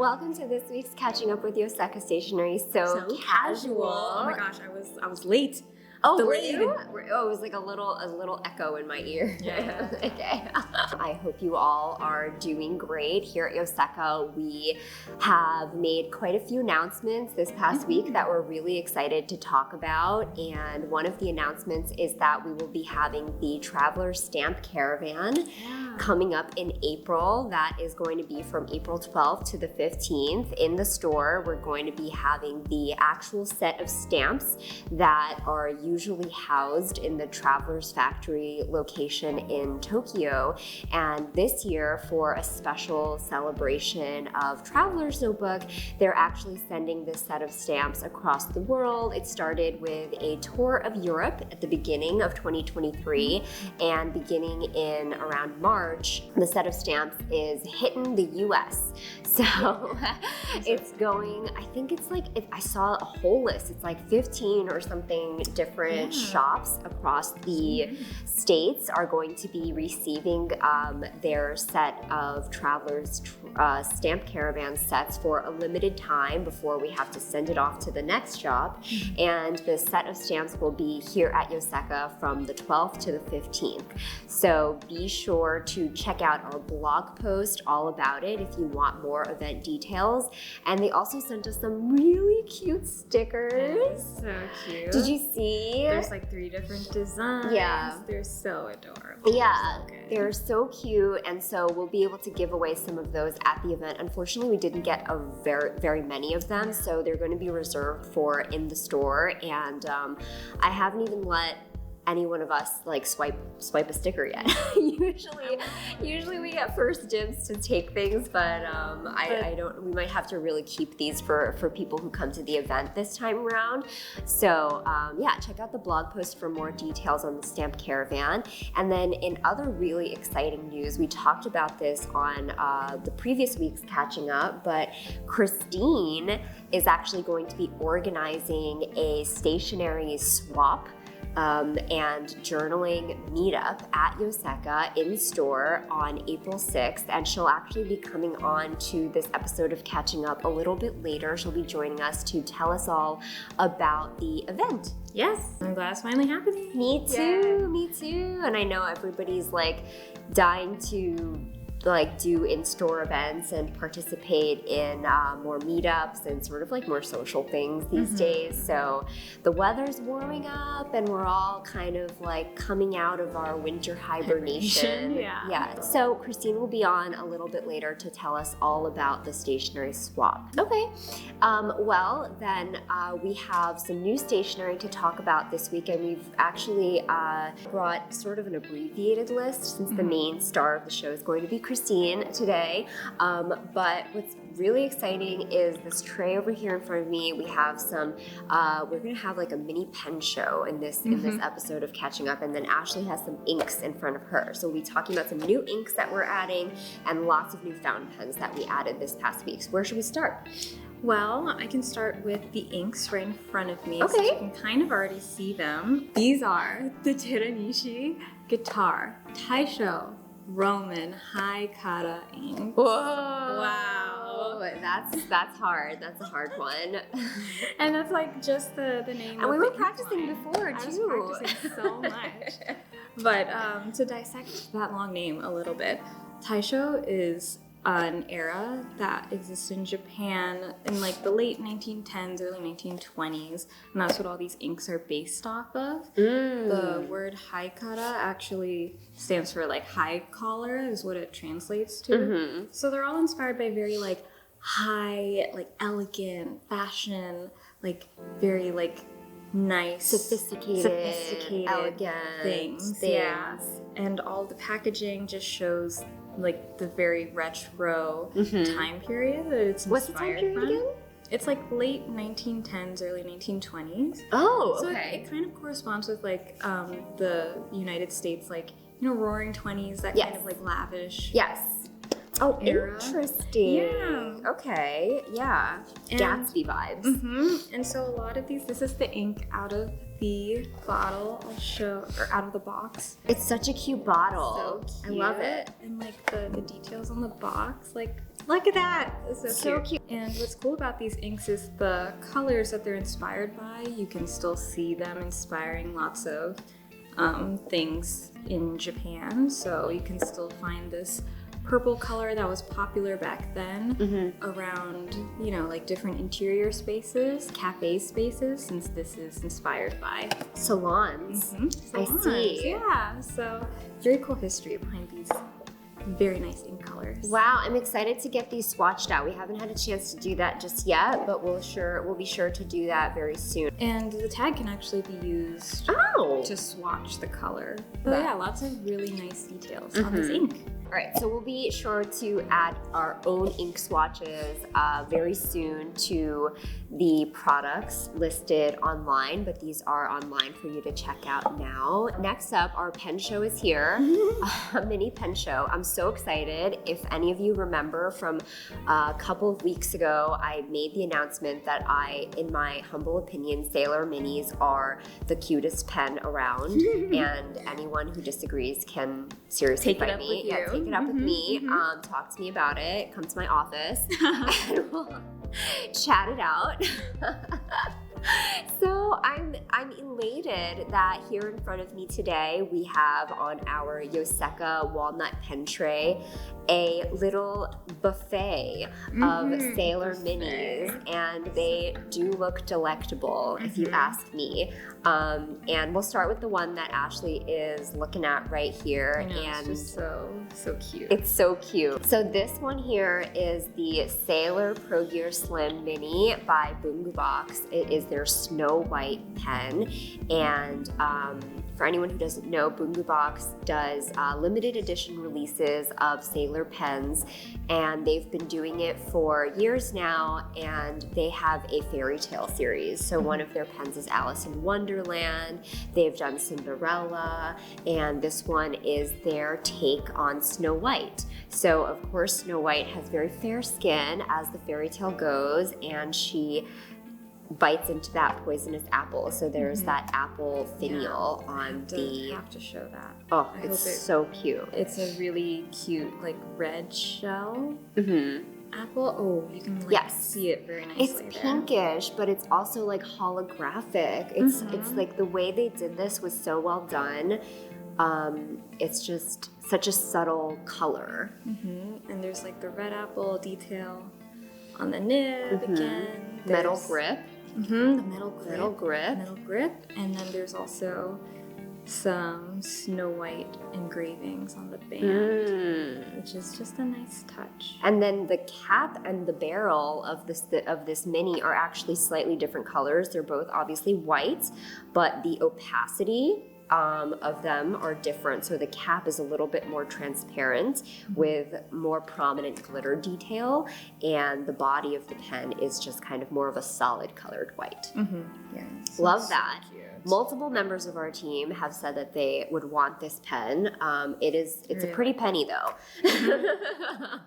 welcome to this week's Catching Up with Yoseka Stationery. So casual. Oh my gosh, I was late. Oh, delayed. Were you? Oh, it was like a little echo in my ear. Yeah. Okay. I hope you all are doing great. Here at Yoseka, we have made quite a few announcements this past week that we're really excited to talk about. And one of the announcements is that we will be having the Traveler'S Stamp Caravan coming up in April. That is going to be from April 12th to the 15th. In the store, we're going to be having the actual set of stamps that are usually housed in the Traveler's Factory location in Tokyo. And this year, for a special celebration of Traveler's Notebook, they're actually sending this set of stamps across the world. It started with a tour of Europe at the beginning of 2023, and beginning in around March, the set of stamps is hitting the US. So it's going, I think it's like, I saw a whole list, it's like 15 or something different shops across the states are going to be receiving their set of Traveler's Stamp Caravan sets for a limited time before we have to send it off to the next shop. And the set of stamps will be here at Yoseka from the 12th to the 15th. So be sure to check out our blog post all about it if you want more event details. And they also sent us some really cute stickers. So cute. Did you see? There's like 3 different designs. Yeah. They're so adorable. Yeah, so they're so cute, and so we'll be able to give away some of those at the event. Unfortunately, we didn't get a very many of them, so they're going to be reserved for in the store, and I haven't even let any one of us like swipe a sticker yet. usually we get first dibs to take things, but I don't. We might have to really keep these for people who come to the event this time around. So yeah, check out the blog post for more details on the Stamp Caravan. And then in other really exciting news, we talked about this on the previous week's Catching Up, but Christine is actually going to be organizing a stationery swap and journaling meetup at Yoseka in store on April 6th, and she'll actually be coming on to this episode of Catching Up a little bit later. She'll be joining us to tell us all about the event. Yes, I'm glad it's finally happening. Me too. And I know everybody's like dying to like do in-store events and participate in more meetups and sort of like more social things these days. So the weather's warming up and we're all kind of like coming out of our winter hibernation. Yeah. So Christine will be on a little bit later to tell us all about the stationery swap. Okay. Well, then we have some new stationery to talk about this week, and we've actually brought sort of an abbreviated list since the main star of the show is going to be Christine today. But what's really exciting is this tray over here in front of me. We have some, we're gonna have like a mini pen show in this episode of Catching Up, and then Ashley has some inks in front of her. So we'll be talking about some new inks that we're adding and lots of new fountain pens that we added this past week. So where should we start? Well, I can start with the inks right in front of me. Okay. So you can kind of already see them. These are the Teranishi Guitar Taisho Roman Haikara ink. Whoa! Wow. That's hard. That's a hard one. And that's like just the name. And we were practicing before too. I was practicing so much. But to dissect that long name a little bit, Taisho is an era that existed in Japan in like the late 1910s, early 1920s, and that's what all these inks are based off of. The word Haikara actually stands for like high collar is what it translates to. So they're all inspired by very like high, like elegant fashion, like very like nice, sophisticated, elegant things. Yeah, and all the packaging just shows like the very retro time period that it's inspired. What's the time period again? It's like late 1910s, early 1920s. Oh, so okay. it kind of corresponds with like the United States, like, you know, Roaring 20s, that kind of like lavish. Yes. Oh, era. Interesting. Yeah. Okay. Yeah. And, Gatsby vibes. And so a lot of these, this is the ink out of the bottle I'll show, or out of the box. It's such a cute bottle. So I cute. love it. And like the details on the box, like Look at that. So cute. And what's cool about these inks is the colors that they're inspired by. You can still see them inspiring lots of things in Japan. So you can still find this purple color that was popular back then around, you know, like different interior spaces, cafe spaces, since this is inspired by salons. I see. Yeah, so very cool history behind these very nice ink colors. Wow, I'm excited to get these swatched out. We haven't had a chance to do that just yet, but we'll be sure to do that very soon. And the tag can actually be used to swatch the color. So yeah, lots of really nice details on this ink. All right, so we'll be sure to add our own ink swatches very soon to the products listed online, but these are online for you to check out now. Next up, our pen show is here, a mini pen show. I'm so excited. If any of you remember from a couple of weeks ago, I made the announcement that in my humble opinion, Sailor Minis are the cutest pen around, and anyone who disagrees can seriously fight me. Yeah, take it up with me. Talk to me about it. Come to my office and we'll chat it out. So I'm elated that here in front of me today we have on our Yoseka walnut pen tray a little buffet of Sailor Minis, and they do look delectable if you ask me. And we'll start with the one that Ashley is looking at right here. It's just so cute. It's so cute. So this one here is the Sailor Pro Gear Slim Mini by Bungubox. It is their Snow White pen, and for anyone who doesn't know, Bungubox does limited edition releases of Sailor pens, and they've been doing it for years now, and they have a fairy tale series. So one of their pens is Alice in Wonderland, they've done Cinderella, and this one is their take on Snow White. So of course Snow White has very fair skin as the fairy tale goes, and she bites into that poisonous apple. So there's that apple finial on the... I have to show that. Oh, it's so cute. It's a really cute, like, red shell apple. Oh, you can see it very nicely. It's pinkish, but it's also like holographic. It's like the way they did this was so well done. It's just such a subtle color. And there's like the red apple detail on the nib again. Metal grip. The metal grip. And then there's also some Snow White engravings on the band, which is just a nice touch. And then the cap and the barrel of this mini are actually slightly different colors. They're both obviously white, but the opacity of them are different. So the cap is a little bit more transparent with more prominent glitter detail, and the body of the pen is just kind of more of a solid colored white. Yeah, love that. So multiple members of our team have said that they would want this pen. It's a pretty penny though.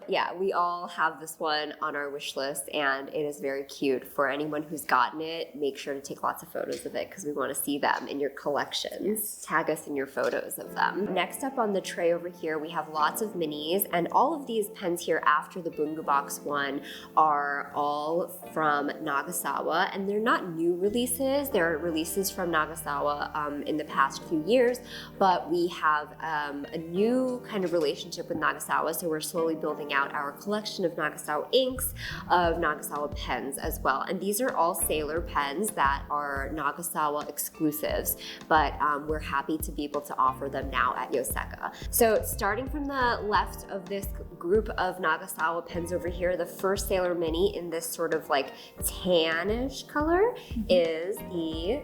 Yeah, we all have this one on our wish list, and it is very cute. For anyone who's gotten it, make sure to take lots of photos of it because we want to see them in your collections. Tag us in your photos of them. Next up on the tray over here, we have lots of minis, and all of these pens here after the Bungubox one are all from Nagasawa, and they're not new releases. They're releases from Nagasawa in the past few years, but we have a new kind of relationship with Nagasawa, so we're slowly building out our collection of Nagasawa inks, of Nagasawa pens as well. And these are all Sailor pens that are Nagasawa exclusives, but we're happy to be able to offer them now at Yoseka. So starting from the left of this group of Nagasawa pens over here, the first Sailor Mini in this sort of like tannish color is the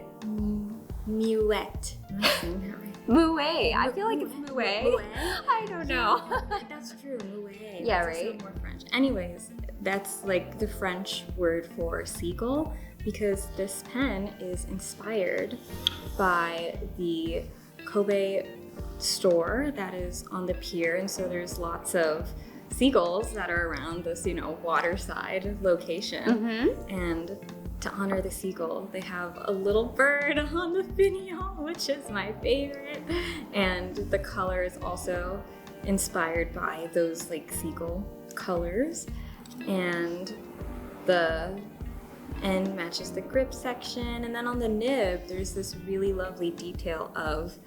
Mouette. Mouette. I feel like it's Mouette. I don't know. That's true. Mouette. Yeah, that's right? More French. Anyways, that's like the French word for seagull, because this pen is inspired by the Kobe store that is on the pier, and so there's lots of seagulls that are around this, waterside location. And to honor the seagull, they have a little bird on the finial, which is my favorite. And the color is also inspired by those like seagull colors, and the end matches the grip section. And then on the nib, there's this really lovely detail of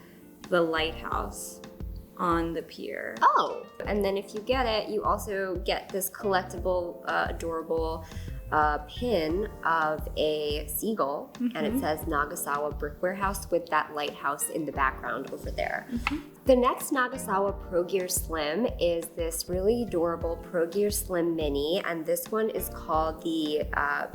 the lighthouse on the pier. Oh, and then if you get it, you also get this collectible, adorable pin of a seagull, and it says Nagasawa Brick Warehouse with that lighthouse in the background over there. The next Nagasawa Pro Gear Slim is this really adorable Pro Gear Slim Mini, and this one is called the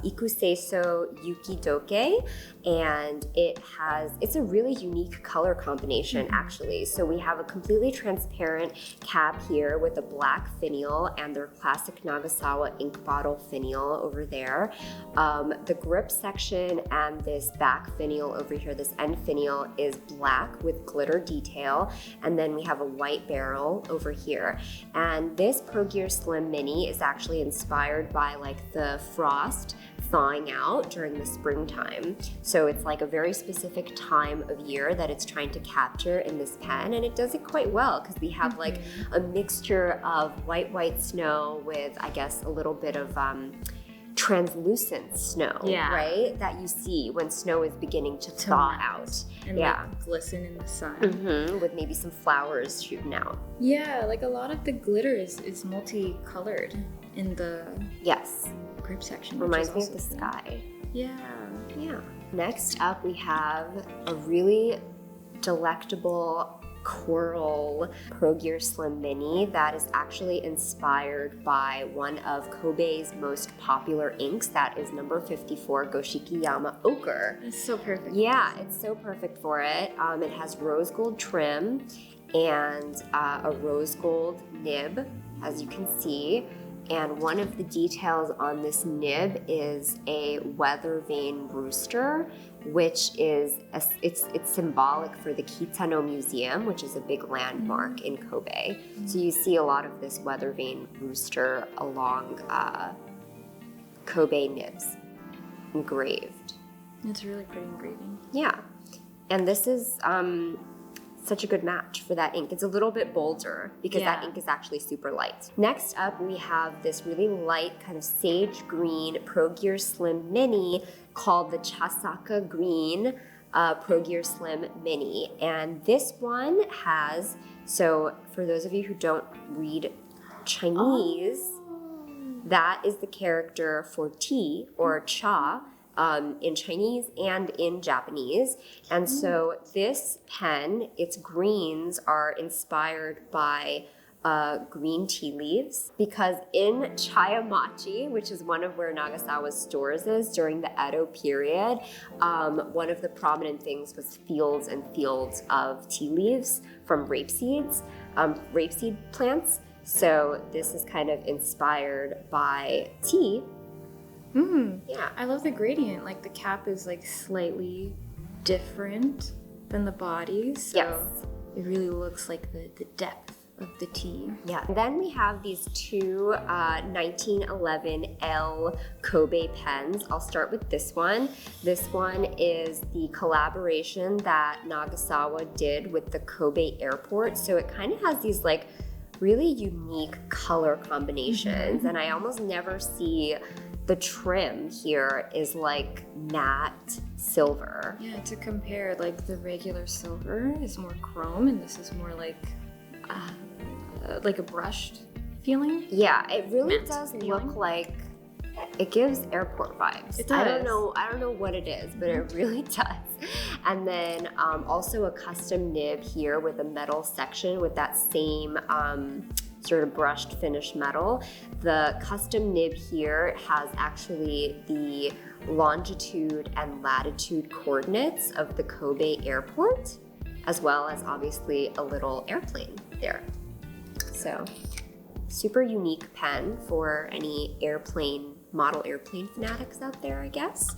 Ikuseiso Yukidoke, and it's a really unique color combination actually. So we have a completely transparent cap here with a black finial and their classic Nagasawa ink bottle finial over there. The grip section and this back finial over here, this end finial, is black with glitter detail. And then we have a white barrel over here. And this Pro Gear Slim Mini is actually inspired by like the frost thawing out during the springtime. So it's like a very specific time of year that it's trying to capture in this pen, and it does it quite well because we have like a mixture of white snow with, I guess, a little bit of translucent snow, right? That you see when snow is beginning to thaw out. And like glisten in the sun. With maybe some flowers shooting out. Yeah, like a lot of the glitter is multicolored in the grip section. Reminds me of the sky. Yeah. Next up, we have a really delectable coral Pro Gear Slim Mini that is actually inspired by one of Kobe's most popular inks, that is number 54 Goshiki Ocher. It's so perfect. Yeah, it's so perfect for it. It has rose gold trim and a rose gold nib, as you can see. And one of the details on this nib is a weather vane rooster, which is it's symbolic for the Kitano Museum, which is a big landmark in Kobe. So you see a lot of this weather vane rooster along Kobe nibs engraved. It's a really pretty engraving. Yeah, and this is such a good match for that ink. It's a little bit bolder because that ink is actually super light. Next up, we have this really light kind of sage green Pro Gear Slim Mini called the Chasaka Green Pro Gear Slim Mini. And this one has, so for those of you who don't read Chinese, that is the character for tea or cha in Chinese and in Japanese. And so this pen, its greens are inspired by green tea leaves, because in Chayamachi, which is one of where Nagasawa's stores is during the Edo period, one of the prominent things was fields and fields of tea leaves from rapeseed plants. So this is kind of inspired by tea. Yeah, I love the gradient. Like the cap is like slightly different than the body, so it really looks like the depth of the tea. Yeah. And then we have these two 1911 L Kobe pens. I'll start with this one. This one is the collaboration that Nagasawa did with the Kobe airport. So it kind of has these like really unique color combinations, and I almost never see the trim here is like matte silver. Yeah, to compare, like the regular silver is more chrome and this is more like a brushed feeling. Yeah, it really matte does feeling. look like, it gives airport vibes. It does. I don't know what it is, but it really does. And then also a custom nib here with a metal section with that same sort of brushed finish metal. The custom nib here has actually the longitude and latitude coordinates of the Kobe airport, as well as obviously a little airplane there. So super unique pen for any model airplane fanatics out there, I guess.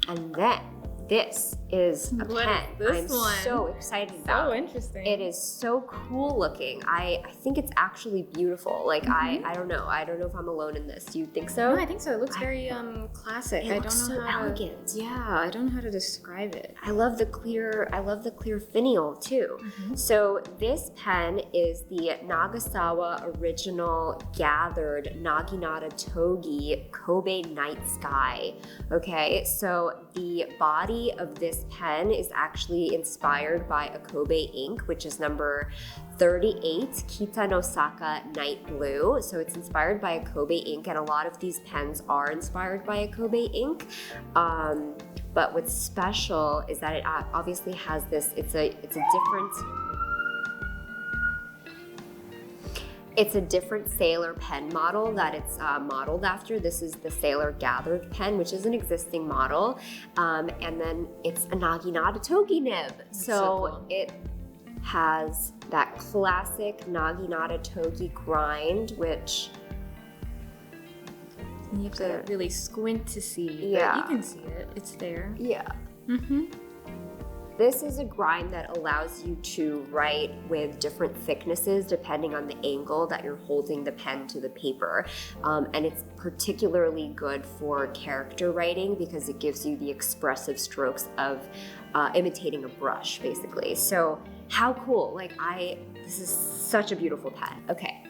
And then this is a What pen. is this I'm one? so excited about. So interesting. It is so cool looking. I think it's actually beautiful. Like I don't know. I don't know if I'm alone in this. Do you think so? No, I think so. It looks very classic. It looks so elegant. Yeah, I don't know how to describe it. I love the clear finial too. So this pen is the Nagasawa Original Gathered Naginata-Togi Kobe Night Sky. Okay, so the body of this pen is actually inspired by a Kobe ink, which is number 38, Kitanosaka Night Blue. So it's inspired by a Kobe ink, and a lot of these pens are inspired by a Kobe ink. But what's special is that it obviously has this, it's a different Sailor pen model that it's modeled after. This is the Sailor Gathered pen, which is an existing model. And then it's a Naginata-Togi nib. So cool. It has that classic Naginata-Togi grind, which you have to really squint to see, Yeah. but you can see it. It's there. yeah. Mm-hmm. This is a grind that allows you to write with different thicknesses depending on the angle that you're holding the pen to the paper. And it's particularly good for character writing because it gives you the expressive strokes of imitating a brush, basically. So how cool. This is such a beautiful pen. Okay.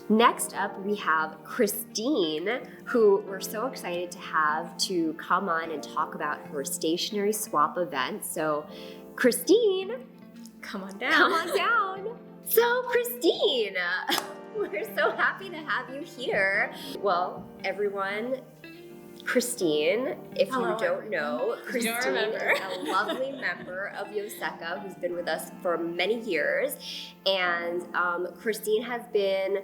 Next up, we have Christine, who we're so excited to have to come on and talk about her Stationery Swap event. So, Christine, Come on down. come on down. So, Christine, we're so happy to have you here. Well, everyone, Christine, if Hello, you don't know, If you don't Christine remember. is a lovely member of Yoseka who's been with us for many years. And Christine has been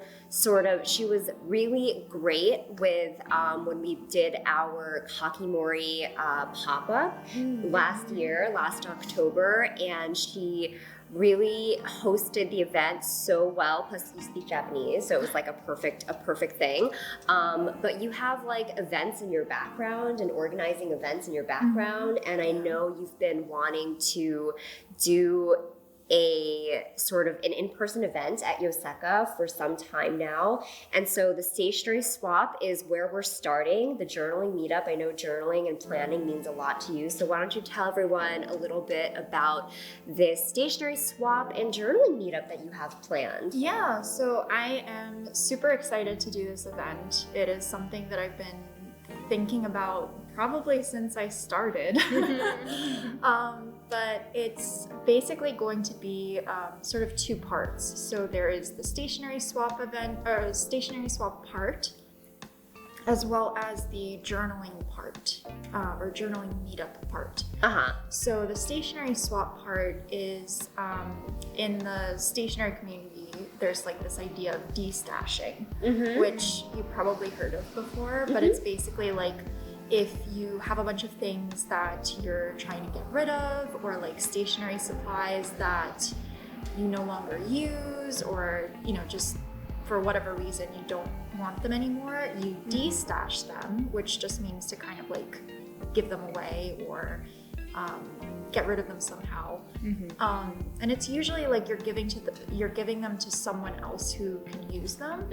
she was really great with when we did our Kakimori pop-up last October, and she really hosted the event so well. Plus, you speak Japanese, so it was like a perfect thing. But you have like events in your background and organizing events in your background, and I know you've been wanting to do a sort of an in-person event at Yoseka for some time now. And so the Stationery Swap is where we're starting, the journaling meetup. I know journaling and planning means a lot to you. So why don't you tell everyone a little bit about this Stationery Swap and journaling meetup that you have planned? Yeah, so I am super excited to do this event. It is something that I've been thinking about probably since I started. But it's basically going to be sort of two parts. So there is the Stationery Swap event, or Stationery Swap part, as well as the journaling part, or journaling meetup part. So the Stationery Swap part is in the stationery community, there's like this idea of de-stashing, which you probably heard of before, but it's basically like if you have a bunch of things that you're trying to get rid of, or like stationery supplies that you no longer use, or just for whatever reason you don't want them anymore, you de-stash them, which just means to kind of like give them away or get rid of them somehow. And it's usually like you're giving them to someone else who can use them.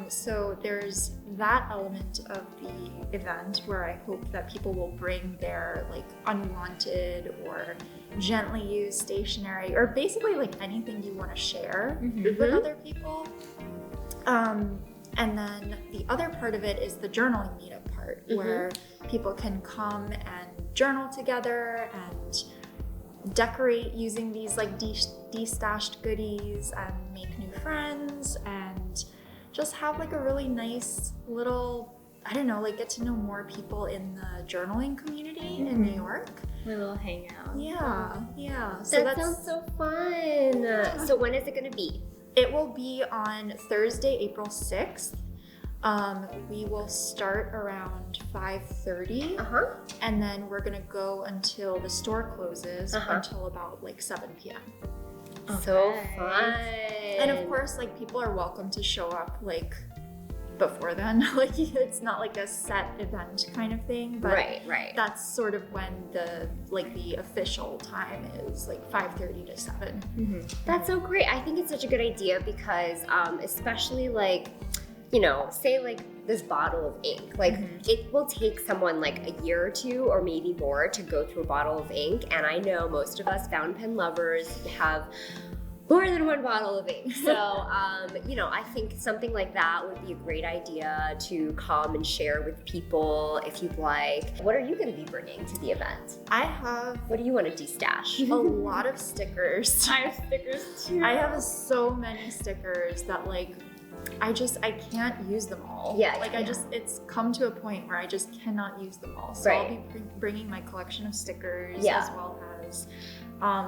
So there's that element of the event where I hope that people will bring their like unwanted or gently used stationery, or basically like anything you want to share with other people. And then the other part of it is the journaling meetup part, where people can come and journal together and decorate using these like de-stashed goodies and make new friends and just have like a really nice little, I don't know, like get to know more people in the journaling community in New York. A little hangout. Yeah. So that sounds so fun. So when is it going to be? It will be on Thursday, April 6th. We will start around 5:30, and then we're gonna go until the store closes until about like 7 p.m. So fun. And of course, like people are welcome to show up like before then. Like it's not like a set event kind of thing, but Right. that's sort of when the official time is like 5:30 to 7. That's so great. I think it's such a good idea because especially like, you know, say like this bottle of ink, like it will take someone like a year or two or maybe more to go through a bottle of ink. And I know most of us fountain pen lovers have more than one bottle of ink. So, you know, I think something like that would be a great idea to come and share with people if you'd like. What are you going to be bringing to the event? I have What do you want to de-stash? a lot of stickers. I have stickers too. I have so many stickers that like I can't use them all. Yeah, like yeah. it's come to a point where I just cannot use them all. So Right. I'll be bringing my collection of stickers Yeah. as well as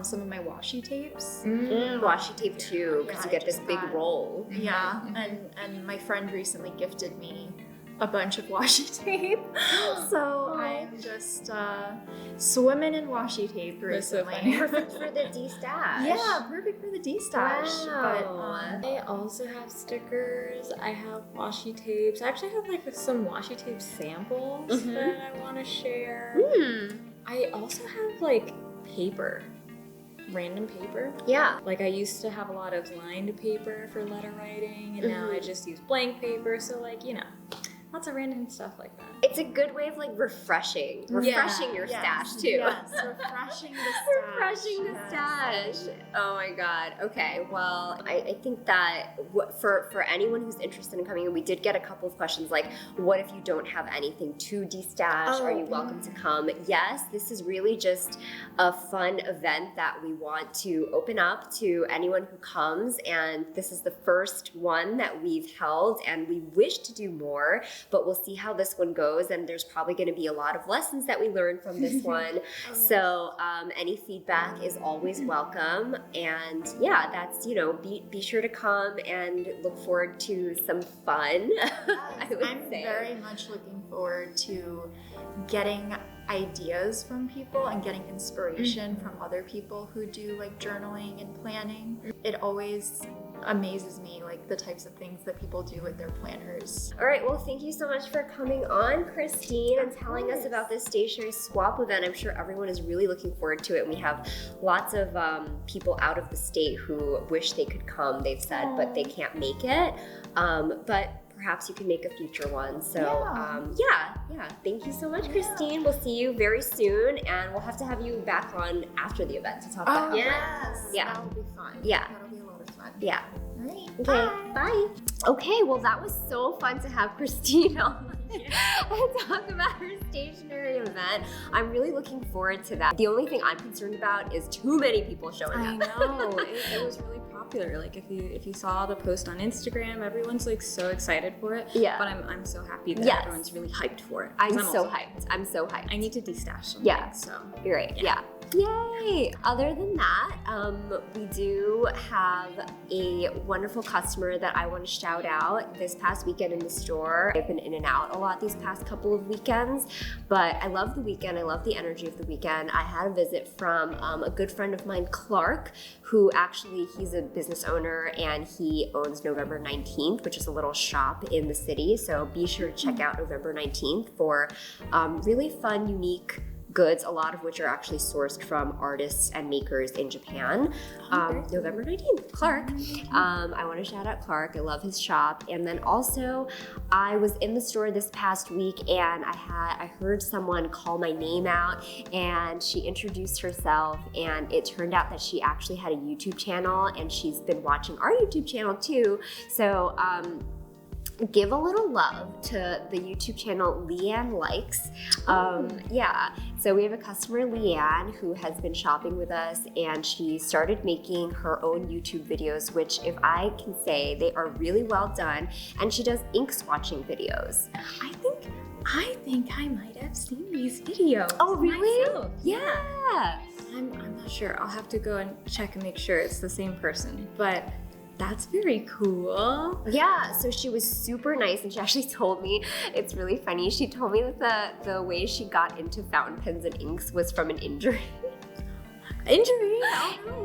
some of my washi tapes. Washi tape too, because Yeah, you I get this just big got- roll. Yeah, and my friend recently gifted me a bunch of washi tape. So I'm just swimming in washi tape That's so recently. funny. Perfect for the de-stash. Yeah, perfect for the de-stash. Wow. I also have stickers. I have washi tapes. I actually have like some washi tape samples that I want to share. I also have like paper, random paper. Yeah. Like I used to have a lot of lined paper for letter writing, and now I just use blank paper. So like, you know, lots of random stuff like that. It's a good way of like refreshing your Yes, stash too. Yes, refreshing the stash. Refreshing the Yes. stash. Oh my god. Okay. Well, I think that for anyone who's interested in coming, and we did get a couple of questions like, what if you don't have anything to de-stash? Are you welcome to come? Yes, this is really just a fun event that we want to open up to anyone who comes, and this is the first one that we've held, and we wish to do more, but we'll see how this one goes, and there's probably going to be a lot of lessons that we learn from this one. So any feedback is always welcome, and yeah, that's, you know, be sure to come and look forward to some fun. I would I'm say. very much looking forward to getting ideas from people and getting inspiration from other people who do like journaling and planning. It always amazes me, like the types of things that people do with their planners. All right, well, thank you so much for coming on, Christine, and telling us about this Stationery Swap event. I'm sure everyone is really looking forward to it. And we have lots of people out of the state who wish they could come, they've said, but they can't make it. But perhaps you can make a future one. So yeah. Thank you so much, Christine. We'll see you very soon, and we'll have to have you back on after the event to talk about how yes. Yeah. That'll be fun. Yeah. That'll be a lot of fun. Yeah. All right. Okay, bye. Okay, well, that was so fun to have Christine on and talk about her stationery event. I'm really looking forward to that. The only thing I'm concerned about is too many people showing I up. know it was really popular. Like if you saw the post on Instagram, everyone's like so excited for it. Yeah. But I'm so happy that Yes. everyone's really hyped for it. I'm 'Cause so also hyped. I'm so hyped. I need to de-stash something. Yeah. So You're right. Yeah. Yay! Other than that, we do have a wonderful customer that I want to shout out this past weekend in the store. I've been in and out a lot these past couple of weekends, but I love the weekend. I love the energy of the weekend. I had a visit from a good friend of mine, Clark, who actually, he's a business owner and he owns November 19th, which is a little shop in the city. So be sure to check out November 19th for really fun, unique goods, a lot of which are actually sourced from artists and makers in Japan. November 19th, Clark. I want to shout out Clark. I love his shop. And then also, I was in the store this past week and I heard someone call my name out, and she introduced herself, and it turned out that she actually had a YouTube channel, and she's been watching our YouTube channel too. So give a little love to the YouTube channel Liane Likes. So we have a customer, Liane, who has been shopping with us, and she started making her own YouTube videos, which, if I can say, they are really well done, and she does ink swatching videos. I think I might have seen these videos. Oh, really? myself. Yeah. I'm not sure. I'll have to go and check and make sure it's the same person. But that's very cool. Yeah, so she was super nice, and she actually told me, it's really funny, she told me that the way she got into fountain pens and inks was from an injury. Injury?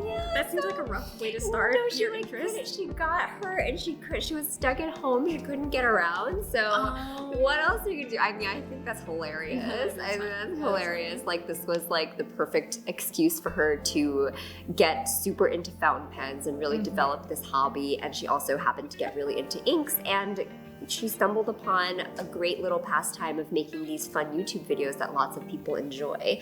Yeah, That seems like a rough way to start your interest. She got hurt and she was stuck at home. She couldn't get around. So what else are you gonna do? I mean, I think that's hilarious. I think that's hilarious. Like this was like the perfect excuse for her to get super into fountain pens and really develop this hobby. And she also happened to get really into inks, and she stumbled upon a great little pastime of making these fun YouTube videos that lots of people enjoy.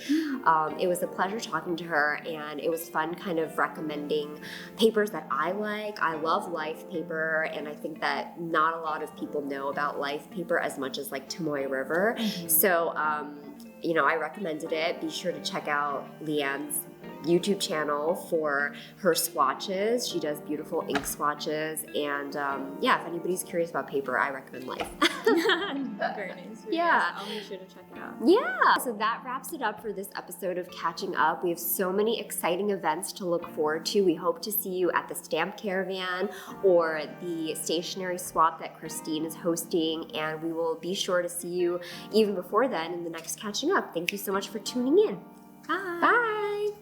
It was a pleasure talking to her, and it was fun kind of recommending papers that I like. I love Life paper, and I think that not a lot of people know about Life paper as much as like Tomoe River. So, you know, I recommended it. Be sure to check out Liane's YouTube channel for her swatches. She does beautiful ink swatches, and yeah, if anybody's curious about paper, I recommend Life. Very nice. Yeah. I'll make sure to check it out. Yeah, so that wraps it up for this episode of Catching Up. We have so many exciting events to look forward to. We hope to see you at the Stamp Caravan or the Stationery Swap that Christine is hosting, and we will be sure to see you even before then in the next Catching Up. Thank you so much for tuning in. Bye. Bye.